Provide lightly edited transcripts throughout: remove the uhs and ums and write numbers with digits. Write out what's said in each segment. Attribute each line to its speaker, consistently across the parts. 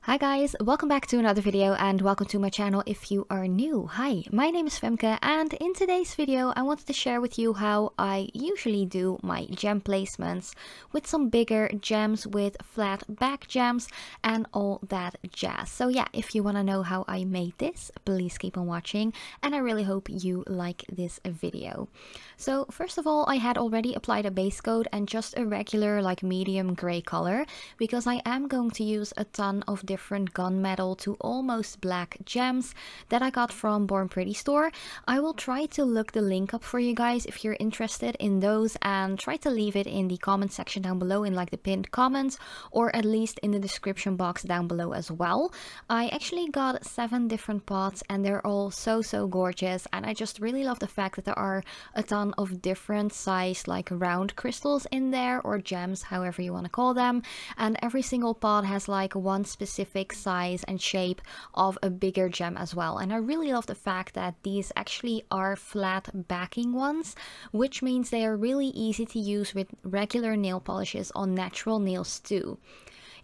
Speaker 1: Hi guys, welcome back to another video and welcome to my channel if you are new. Hi, my name is Femke and in today's video I wanted to share with you how I usually do my gem placements with some bigger gems with flat back gems and all that jazz. So yeah, if you want to know how I made this, please keep on watching and I really hope you like this video. So first of all, I had already applied a base coat and just a regular like medium gray color because I am going to use a ton of different gunmetal to almost black gems that I got from Born Pretty store. I will try to look the link up for you guys if you're interested in those and try to leave it in the comment section down below in like the pinned comments or at least in the description box down below as well. I actually got 7 different pots and they're all so gorgeous, and I just really love the fact that there are a ton of different size like round crystals in there, or gems, however you want to call them, and every single pot has like one specific size and shape of a bigger gem as well. And I really love the fact that these actually are flat backing ones, which means they are really easy to use with regular nail polishes on natural nails too.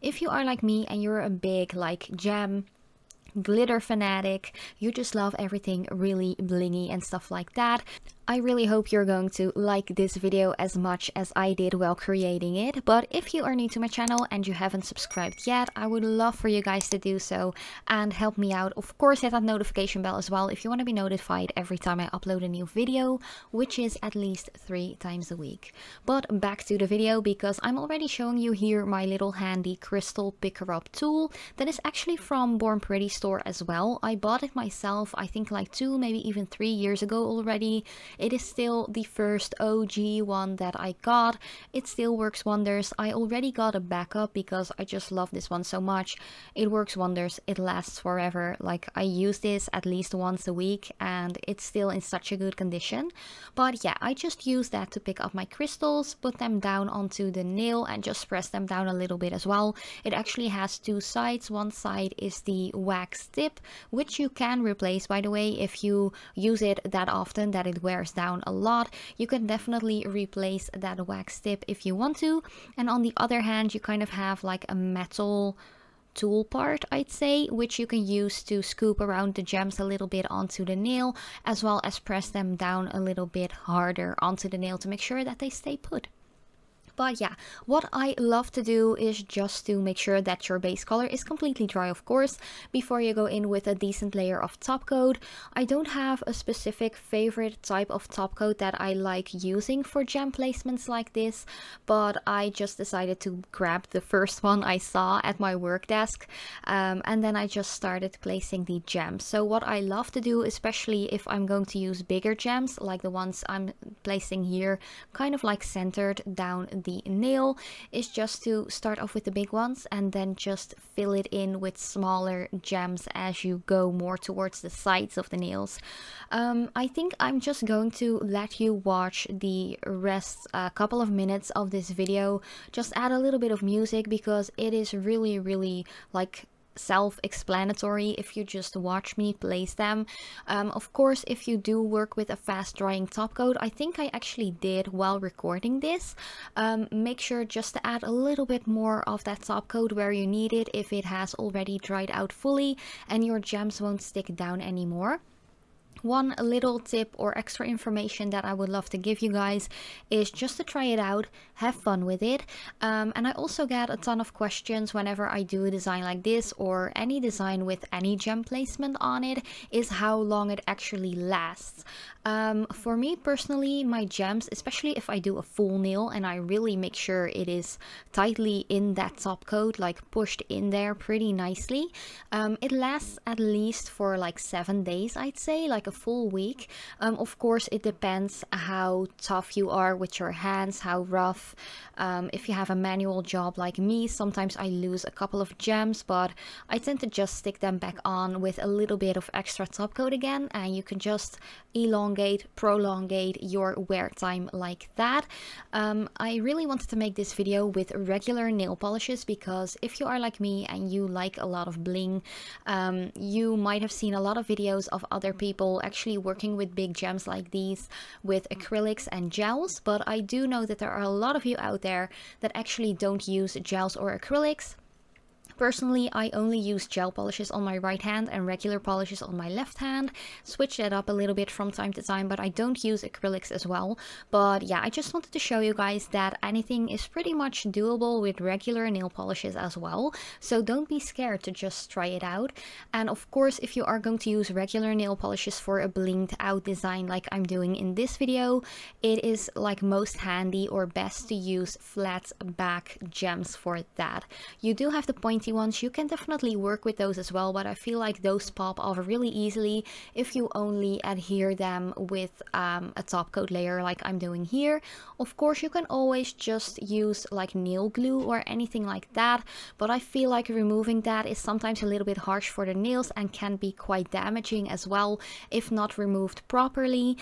Speaker 1: If you are like me and you're a big like gem glitter fanatic, you just love everything really blingy and stuff like that, I really hope you're going to like this video as much as I did while creating it. But if you are new to my channel and you haven't subscribed yet, I would love for you guys to do so and help me out. Of course, hit that notification bell as well if you want to be notified every time I upload a new video, which is at least 3 times a week. But back to the video, because I'm already showing you here my little handy crystal picker up tool that is actually from Born Pretty store as well. I bought it myself, I think like 2, maybe even 3 years ago already. It is still the first OG one that I got. It still works wonders. I already got a backup because I just love this one so much. It works wonders. It lasts forever. Like, I use this at least once a week and it's still in such a good condition. But yeah, I just use that to pick up my crystals, put them down onto the nail and just press them down a little bit as well. It actually has 2 sides. One side is the wax tip, which you can replace, by the way, if you use it that often that it wears down a lot. You can definitely replace that wax tip if you want to. And on the other hand, you kind of have like a metal tool part, I'd say, which you can use to scoop around the gems a little bit onto the nail, as well as press them down a little bit harder onto the nail to make sure that they stay put. But yeah, what I love to do is just to make sure that your base color is completely dry, of course, before you go in with a decent layer of top coat. I don't have a specific favorite type of top coat that I like using for gem placements like this, but I just decided to grab the first one I saw at my work desk, and then I just started placing the gems. So what I love to do, especially if I'm going to use bigger gems like the ones I'm placing here, kind of like centered down the nail, is just to start off with the big ones and then just fill it in with smaller gems as you go more towards the sides of the nails. I think I'm just going to let you watch the rest a couple of minutes of this video, just add a little bit of music because it is really like self-explanatory if you just watch me place them. Of course, if you do work with a fast drying top coat, I think I actually did while recording this, make sure just to add a little bit more of that top coat where you need it if it has already dried out fully and your gems won't stick down anymore. One little tip or extra information that I would love to give you guys is just to try it out, have fun with it. And I also get a ton of questions whenever I do a design like this or any design with any gem placement on it, is how long it actually lasts. For me personally, my gems, especially if I do a full nail and I really make sure it is tightly in that top coat, like pushed in there pretty nicely, it lasts at least for like 7 days, I'd say, like a full week. Of course, it depends how tough you are with your hands, how rough. If you have a manual job like me, sometimes I lose a couple of gems, but I tend to just stick them back on with a little bit of extra top coat again, and you can just prolongate your wear time like that. I really wanted to make this video with regular nail polishes because if you are like me and you like a lot of bling, you might have seen a lot of videos of other people actually working with big gems like these with acrylics and gels, but I do know that there are a lot of you out there that actually don't use gels or acrylics. Personally, I only use gel polishes on my right hand and regular polishes on my left hand. Switch that up a little bit from time to time, but I don't use acrylics as well. But yeah, I just wanted to show you guys that anything is pretty much doable with regular nail polishes as well. So don't be scared to just try it out. And of course, if you are going to use regular nail polishes for a blinged out design like I'm doing in this video, it is like most handy or best to use flat back gems for that. You do have the pointy ones, you can definitely work with those as well, but I feel like those pop off really easily if you only adhere them with a top coat layer like I'm doing here. Of course, you can always just use like nail glue or anything like that, but I feel like removing that is sometimes a little bit harsh for the nails and can be quite damaging as well if not removed properly.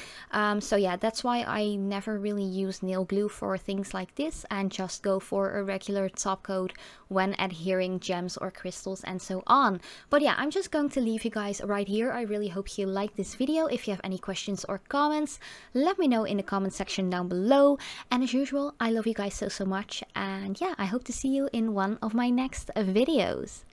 Speaker 1: So yeah, that's why I never really use nail glue for things like this and just go for a regular top coat when adhering gems or crystals and so on. But yeah, I'm just going to leave you guys right here. I really hope you liked this video. If you have any questions or comments, let me know in the comment section down below. And as usual, I love you guys so much, and yeah, I hope to see you in one of my next videos.